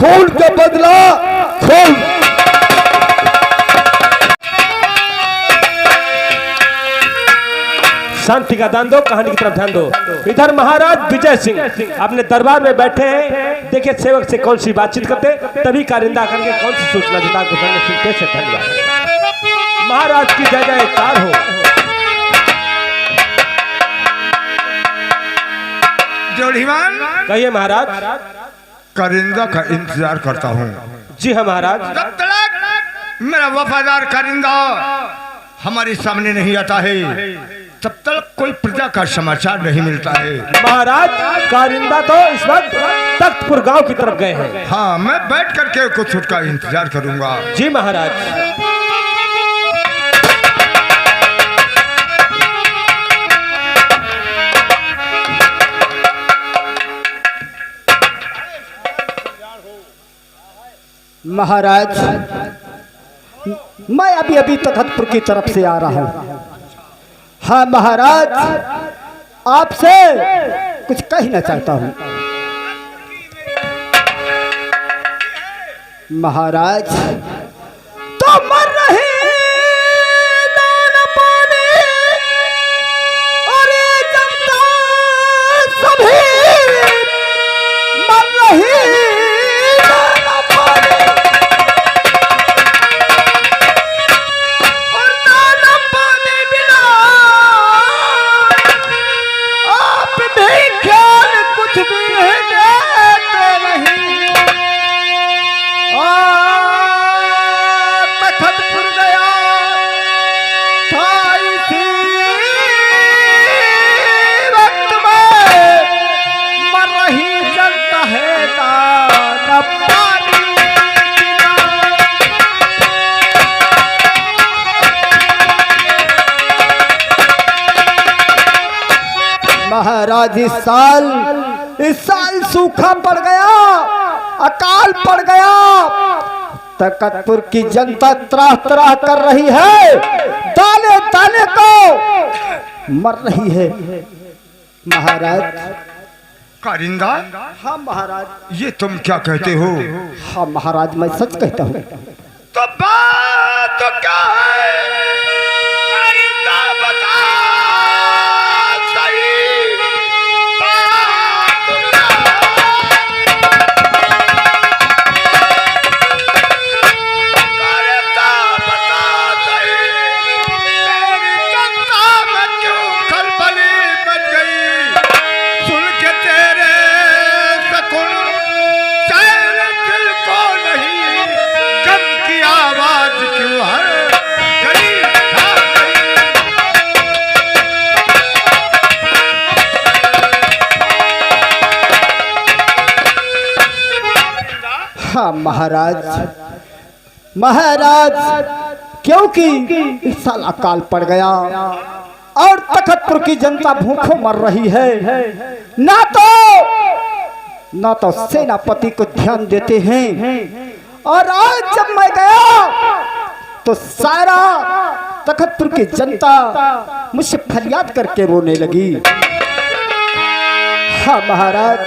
खून का बदला खून। शांति का दान दो, कहानी की तरफ ध्यान दो। इधर महाराज विजय सिंह अपने दरबार में बैठे हैं। देखिए सेवक से कौन सी बातचीत करते, तभी कारिंदा करके कौन सी सूचना देता आपको सुनने से धन्यवाद। महाराज की जय जयकार हो। जोड़ीवान कहिए महाराज। कारिंदा का इंतजार करता हूँ। जी हाँ महाराज। जब तक मेरा वफादार कारिंदा हमारे सामने नहीं आता है तब तक कोई प्रजा का समाचार नहीं मिलता है। महाराज कारिंदा तो इस वक्त तख्तपुर गांव की तरफ गए हैं। हाँ, मैं बैठ करके कुछ उसका इंतजार करूंगा। जी महाराज। महाराज मैं अभी अभी तख्तपुर की तरफ से आ रहा हूँ। हाँ महाराज, आपसे कुछ कहना चाहता हूँ। महाराज तो मर रहे दाना पानी और ये जनता सभी मर रही दाना पानी और दाना पानी बिना आप भी ख्याल कुछ भी देते नहीं। तख्तपुर गया था इसी वक्त में मर रही जनता है दाना पानी महाराज इस साल सूखा पड़ गया, अकाल पड़ गया। तख्तपुर की जनता त्राह त्राह कर रही है, दाने दाने को मर रही है। महाराज। कारिंदा? हाँ महाराज। ये तुम क्या कहते हो? हाँ महाराज, मैं सच कहता हूँ। तो बात तो क्या है? कारिंदा बता सही। हाँ महाराज। महाराज क्योंकि इस साल अकाल पड़ गया और तख्तपुर की जनता भूखों मर रही है। ना तो सेनापति को ध्यान देते हैं। और आज जब मैं गया तो सारा तख्तपुर की जनता मुझसे फरियाद करके रोने लगी। हाँ महाराज,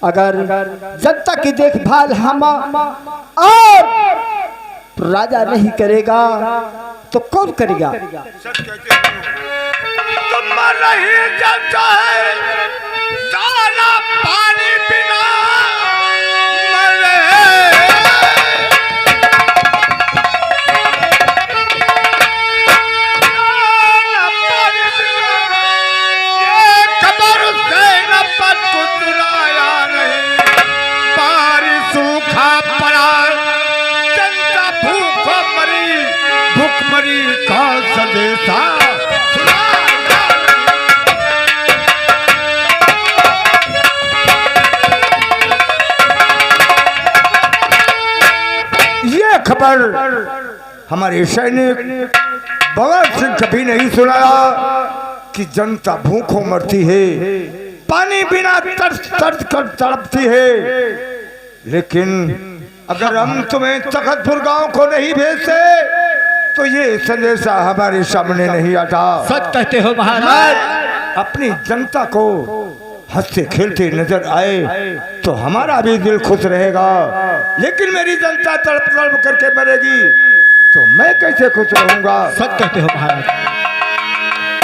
अगर जनता की देखभाल हम और राजा नहीं करेगा तो कौन करेगा? सच कहते हो। तुम मर रही जनता है, दाना पानी बिना मर रहे। दाना पानी बिना ये खबर से न पत कुतराया नहीं। पारी सूखा पड़ा, जनता भूख मरी का संदेशा ये खबर हमारे सैनिक भगत सिंह कभी नहीं सुनाया कि जनता भूखों मरती है, पानी बिना तरस तरस कर तड़पती है। लेकिन अगर हम तुम्हें तख्तपुर गांव को नहीं भेजते तो ये संदेशा हमारे सामने नहीं आता। सच कहते हो महाराज। अपनी जनता को हंसते खेलते नजर आए तो हमारा भी दिल खुश रहेगा। लेकिन मेरी जनता तड़प तड़प करके मरेगी तो मैं कैसे खुश रहूंगा? सच कहते हो महाराज।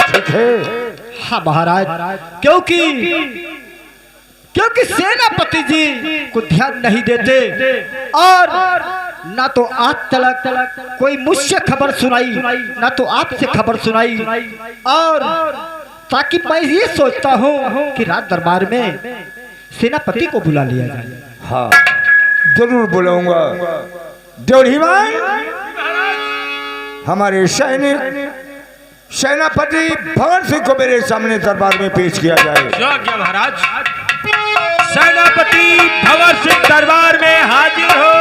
ठीक है। हाँ महाराज, क्योंकि सेनापति जी को ध्यान नहीं देते और ना तो आज तक कोई मुझसे खबर सुनाई, ना तो आपसे खबर सुनाई। और ताकि मैं ये सोचता हूँ कि रात दरबार में सेनापति को बुला लिया जाए। हाँ जरूर बुलाऊंगा। द्योढ़ीमान, हमारे सेनापति भवन सिंह को मेरे सामने दरबार में पेश किया जाए। योग्य महाराज, सेनापति भवन सिंह दरबार में हाजिर हो।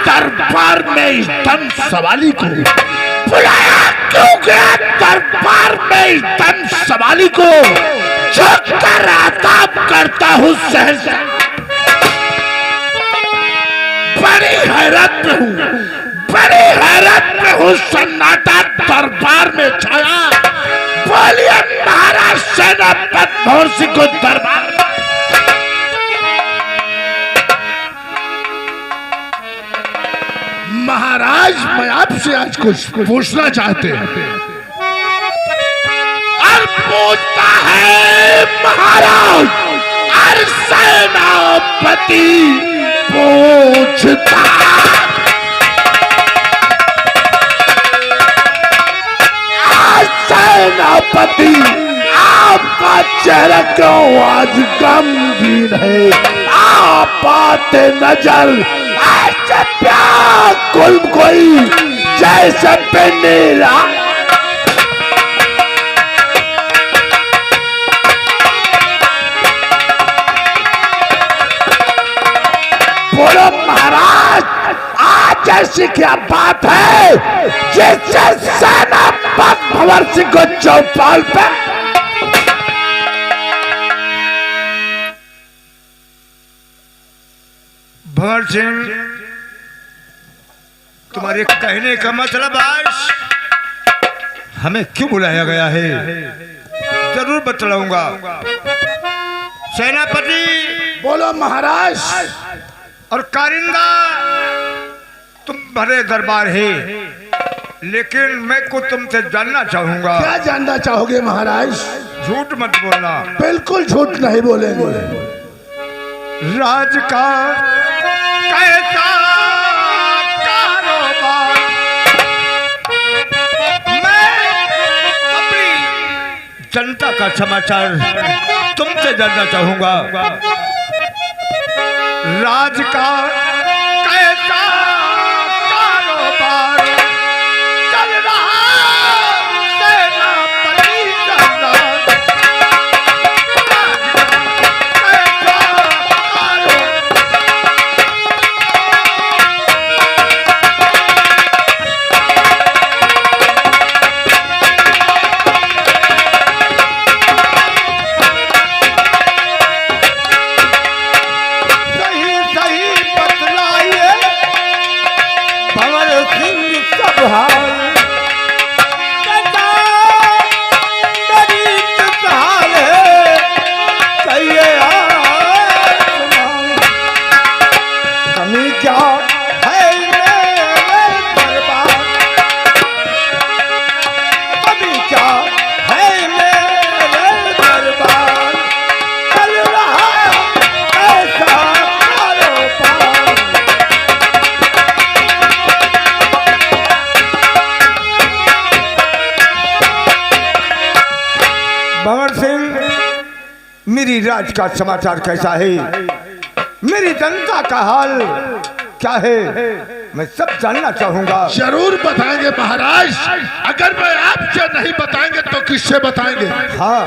दरबार में इस धन सवाली को बुलाया क्यों गया? दरबार में इस धन सवाली को कर आताब करता हूँ सहसा। बड़ी हैरत में हूँ, बड़ी हैरत में हूँ। सन्नाटा दरबार में छाया। बोलिए महाराज सेनापति भवन सिंह को दरबार। महाराज मैं आपसे आज कुछ पूछना चाहते हैं। और पूछता है महाराज, और सेनापति पूछता सेनापति आपका चेहरा क्यों आज गमगीन है? आप आते नजर ऐसे कुल कोई जैसे पेनेरा। बोलो महाराज, आज ऐसी क्या बात है जिससे सेनापति भवन सिंह को चौपाल पे? भंवर सिंह, तुम्हारे कहने का मतलब आज हमें क्यों बुलाया गया है जरूर बतलाऊंगा। सेनापति बोलो महाराज। और कारिंदा तुम भरे दरबार है, लेकिन मैं को तुमसे जानना चाहूंगा। क्या जानना चाहोगे महाराज? झूठ मत बोलना। बिल्कुल झूठ नहीं बोलेंगे। राज का कैसा कारोबार, मैं अपनी जनता का समाचार तुमसे जानना चाहूंगा। राज का कैसा कारोबार चल रहा, सेनापति सरदार। मेरी राज का समाचार कैसा है, मेरी जनता का हाल क्या है, मैं सब जानना चाहूंगा। जरूर बताएंगे महाराज। अगर मैं आपसे नहीं बताएंगे तो किससे बताएंगे? हाँ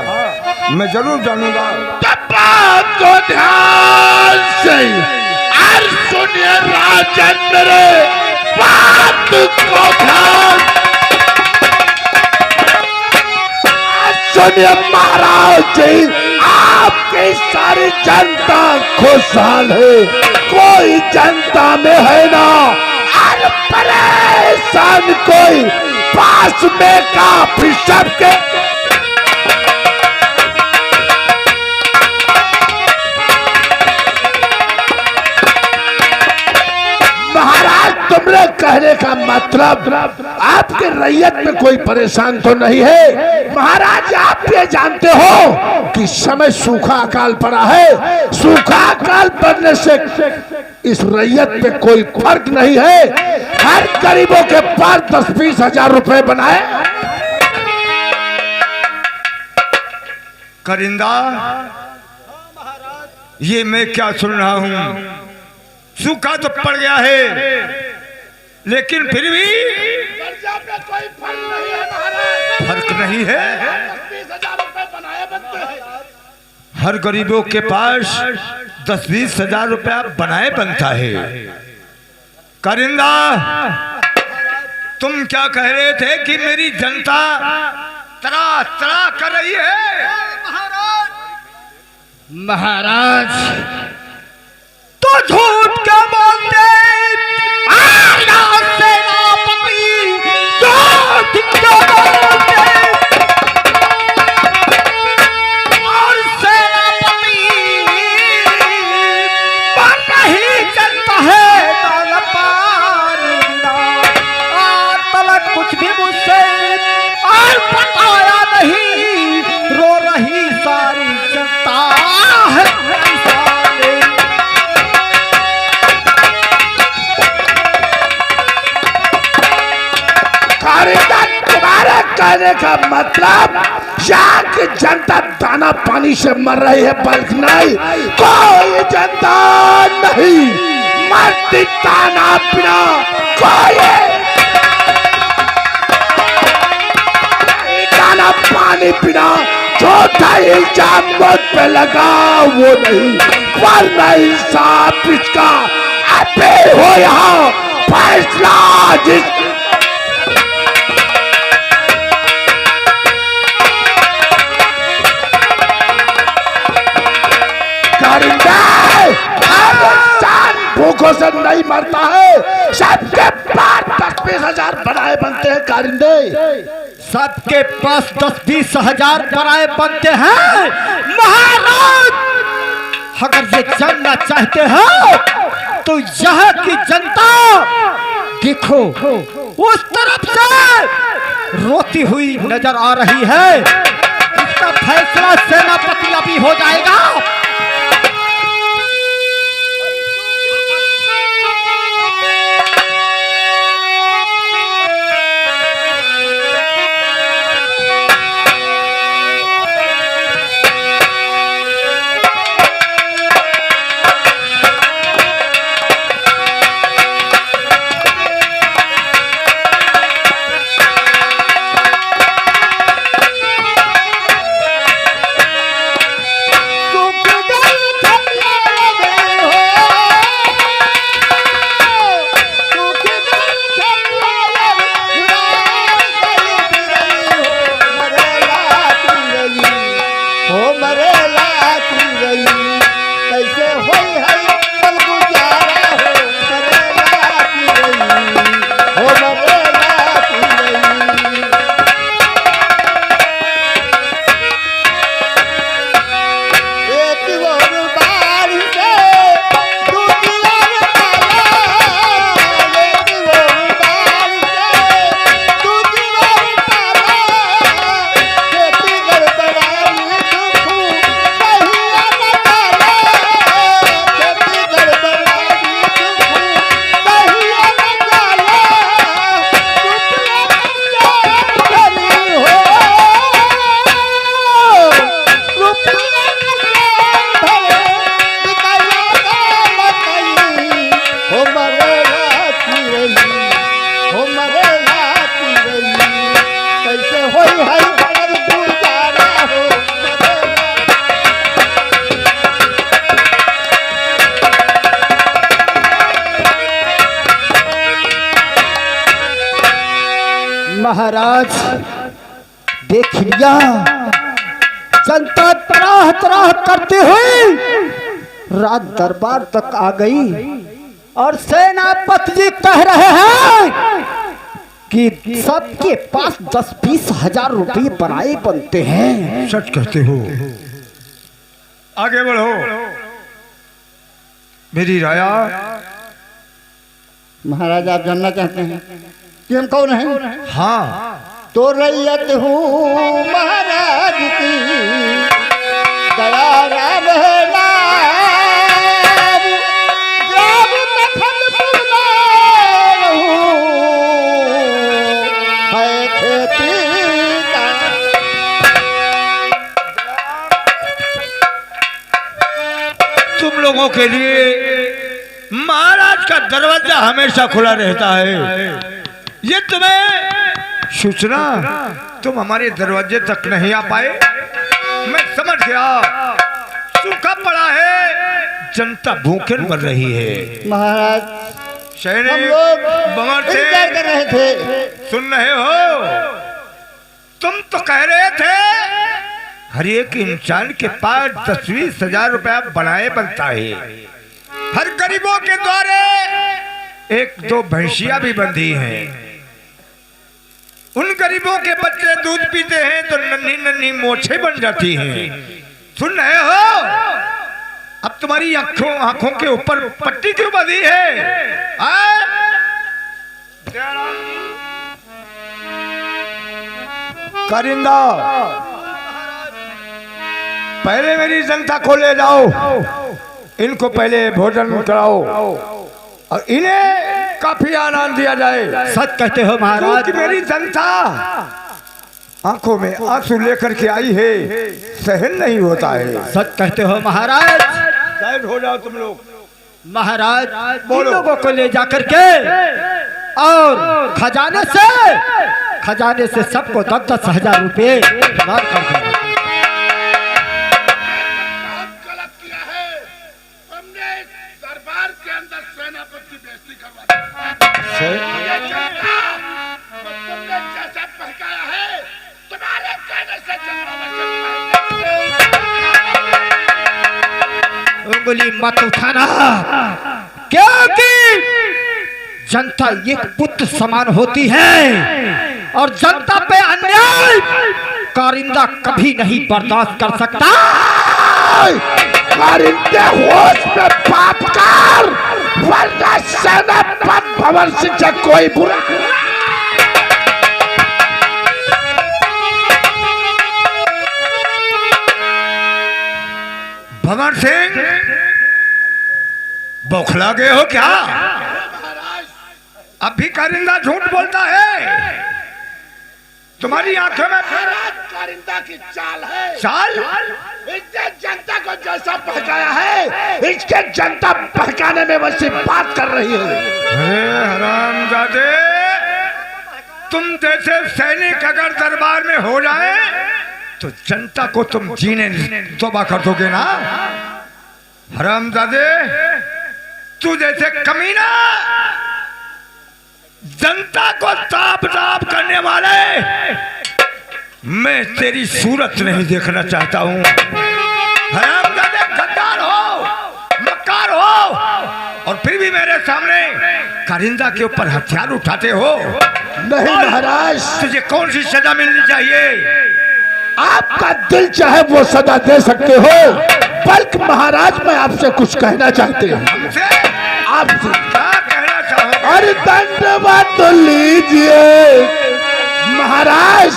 मैं जरूर जानूंगा। बात को ध्यान से और सुनिए राजन, मेरे बात को ध्यान सुनिए महाराज जी। आपकी सारी जनता खुशहाल है, कोई जनता में है ना, और परेशान कोई पास में काफी सबके। महाराज तुमने कहने का मतलब आपके रैयत में कोई परेशान तो नहीं है। महाराज आप ये जानते हो कि समय सूखा अकाल पड़ा है, सूखा अकाल पड़ने से इस रैयत पे कोई फर्क नहीं है। हर गरीबों के पास 10-20 हजार रुपए बनाए। करिंदा, ये मैं क्या सुन रहा हूँ? सूखा तो पड़ गया है, लेकिन फिर भी कर्जा पे कोई फर्क नहीं है महाराज। फर्क नहीं है। 10-20 हजार रुपए बनाए बनते हैं। हर गरीबों के पास 10-20 हजार रुपया बनाए बनता है। करिंदा, तुम क्या कह रहे थे कि मेरी जनता तरा तरा कर रही है? महाराज तो झूठ क्या बोलते? सेनापति झूठ क्या बोलते? और सेनापति पर नहीं चलता है दल पार बिना। तलक कुछ भी मुझसे और बताया नहीं, रो रही सारी जनता है। तुम्हारे कहने का मतलब यहाँ की जनता दाना पानी से मर रही है, बल्कि नहीं कोई जनता नहीं मरती दाना बिना। कोई दाना पानी बिना छोटा इल्जाम मुझ पे लगा वो नहीं, पर नहीं साहब इसका अभी हो यहाँ फैसला। जिस भूखों से नहीं मरता है, सबके पास 10-20 हजार बनाए बनते हैं। कारिंदे, सबके पास 10-20 हजार बनाए बनते हैं। महाराज, अगर ये जानना चाहते हो तो यहाँ की जनता देखो, उस तरफ से रोती हुई नजर आ रही है। इसका फैसला सेनापति अभी हो जाएगा। महाराज देख लिया, जनता त्राह त्राह करते हुए राज दरबार तक आ गई और सेनापति जी कह रहे हैं कि सबके पास 10-20 हजार रुपये बनाए बनते हैं। सच कहते हो? आगे बढ़ो मेरी राया। महाराज आप जानना चाहते हैं कि हम कौन हैं? हाँ, तो रैयत हूँ महाराज की, दया राम है नाम, ग्राम तखतपुर में हूँ, है खेती का। तुम लोगों के लिए महाराज का दरवाजा हमेशा खुला रहता है। ये तुम्हें सूचना तुम हमारे दरवाजे तक नहीं आ पाए, मैं समझ गया। सूखा पड़ा है, जनता भूखे मर रही है। महाराज हम लोग इंतजार कर रहे थे। सुन रहे हो? तुम तो कह रहे थे हर एक इंसान के पास 10-20 हजार रुपया बनाए बनता है। हर गरीबों के द्वारे 1-2 भैंसिया भी बंधी हैं। उन गरीबों के बच्चे दूध पीते हैं तो नन्ही नन्ही मोछे बन जाती हैं। सुन रहे हो? अब तुम्हारी आंखों के ऊपर पट्टी क्यों बंधी है? कारिंदा, पहले मेरी जनता को ले जाओ, इनको पहले भोजन कराओ और इन्हें काफी आनंद दिया जाए। सच कहते हो महाराज। क्योंकि मेरी जनता आंखों में आंसू लेकर के आई है, सहन नहीं होता है। सच कहते हो महाराज। साइड हो जाओ तुम लोग। महाराज इन लोगों को ले जाकर के और खजाने से सबको 10-10 हजार रुपये दान कर दो। गलत किया है तुमने, दरबार के अंदर सेनापति बेइज्जती करवा तुमने जैसा बहकाया है, तुम्हारे कहने से उंगली मत उठाना, क्योंकि जनता एक पुत्र समान होती है और जनता पे अन्याय कारिंदा कभी नहीं बर्दाश्त कर सकता। कारिंदे होश में बात कर, वरना सेनापति भवन से कोई बुरा। भगवान सिंह, बौखला गए हो क्या? अब भी कारिंदा झूठ बोलता है। तुम्हारी आंखों में कारिंदा की चाल है। चाल? इसने जनता को जैसा बहकाया है, इसके जनता बहकाने में वैसी बात कर रही है। अरे हरामजादे, तुम जैसे सैनिक अगर दरबार में हो जाए तो जनता को तुम जीने तौबा कर दोगे ना? हरामजादे, तू जैसे कमीना जनता को ताप ताप करने वाले, मैं तेरी सूरत नहीं देखना चाहता हूँ। हरामजादे, गद्दार हो, मक्कार हो और फिर भी मेरे सामने कारिंदा के ऊपर हथियार उठाते हो। नहीं महाराज, तुझे कौन सी सजा मिलनी चाहिए? आपका दिल चाहे वो सजा दे सकते हो, बल्कि महाराज मैं आपसे कुछ कहना चाहते हैं। हमसे? आपसे क्या कहना चाहोगे? अरे दंडवत तो लीजिए महाराज,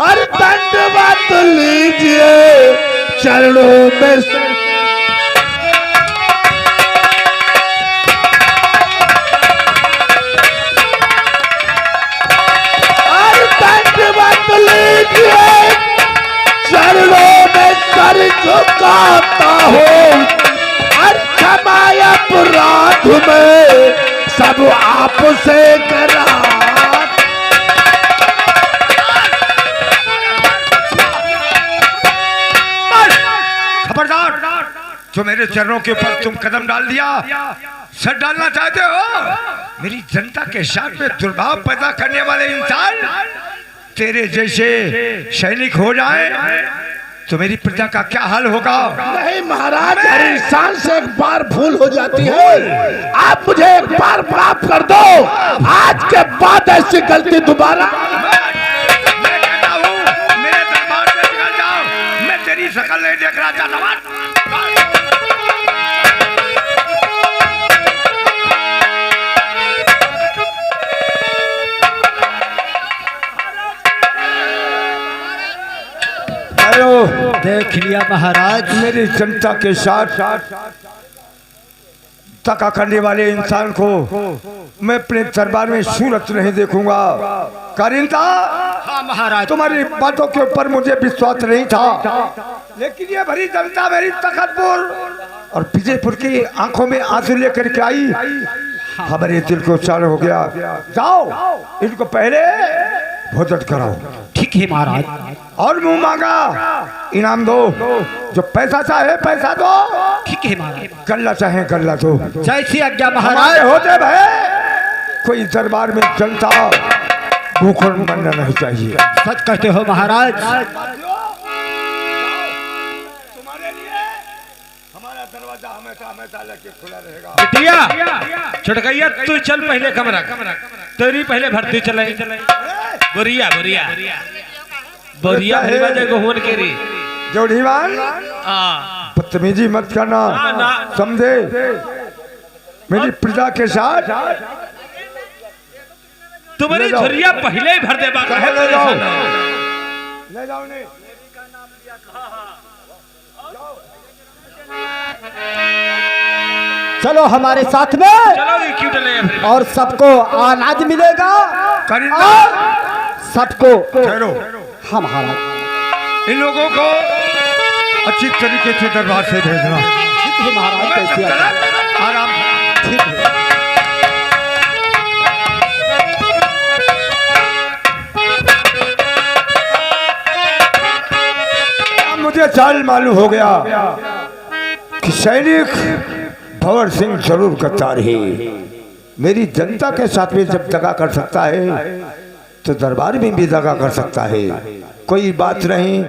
अरे दंडवत तो लीजिए चरणों में। अरे दंडवत लीजिए चरणों में सर झुकाता हूँ, और क्षमाय अपराध में सब आपसे करा। खबरदार, जो मेरे चरणों के ऊपर तुम कदम डाल दिया, सर डालना चाहते हो? मेरी जनता के साथ में दुर्भाव पैदा करने वाले इंसान तेरे जैसे सैनिक हो जाए तो मेरी प्रजा का क्या हाल होगा? नहीं महाराज, हर इंसान से एक बार भूल हो जाती है। आप मुझे एक बार माफ कर दो। आज के बाद ऐसी गलती दोबारा। मैं कहता हूँ मेरे दरबार से निकल जाओ, मैं तेरी शक्ल नहीं देखना चाहता। देख लिया महाराज, मेरी जनता के साथ धक्का करने वाले इंसान को मैं अपने दरबार में सूरत नहीं देखूंगा। कारिंदा, हाँ महाराज, तुम्हारी बातों के ऊपर मुझे विश्वास नहीं था, लेकिन ये भरी जनता मेरी तखतपुर और विजयपुर की आंखों में आंसू लेकर के आई, हमारे दिल को चाल हो गया। जाओ इनको पहले भोजन कराओ। ठीक है महाराज। और मुंह मांगा इनाम दो, जो पैसा चाहे पैसा दो। ठीक है महाराज। गल्ला चाहे गल्ला दो। जैसी आज्ञा हमारे महाराज। होते भय कोई दरबार में जनता भूखों मरना नहीं चाहिए। सच कहते हो महाराज। तुम्हारे लिए हमारा दरवाजा हमेशा हमेशा लेके खुला रहेगा। बिटिया छोटकैया तू चल पहले कमरा, तेरी पहले भर्ती चले। बोरिया बोरिया बोरिया भरवा दे गोहन के री जोड़ीवान बदतमीजी मत करना, समझे? मेरी प्रजा के साथ तुम्हारी झुरिया पहले ही भर दे। ले जाओ, ले जाओ नहीं। चलो हमारे साथ में, चलो ये क्यों डले? और सबको अनाज मिलेगा और सबको। ठहरो, हाँ महाराज। इन लोगों को अच्छी तरीके से दरबार से भेजना। ठीक है महाराज। कैसी आज्ञा? आराम। ठीक है। मुझे चाल मालूम हो गया कि सैनिक भंवर सिंह जरूर गद्दार है। मेरी जनता के साथ में जब दगा कर सकता है तो दरबार में भी दगा कर सकता है। कोई बात नहीं,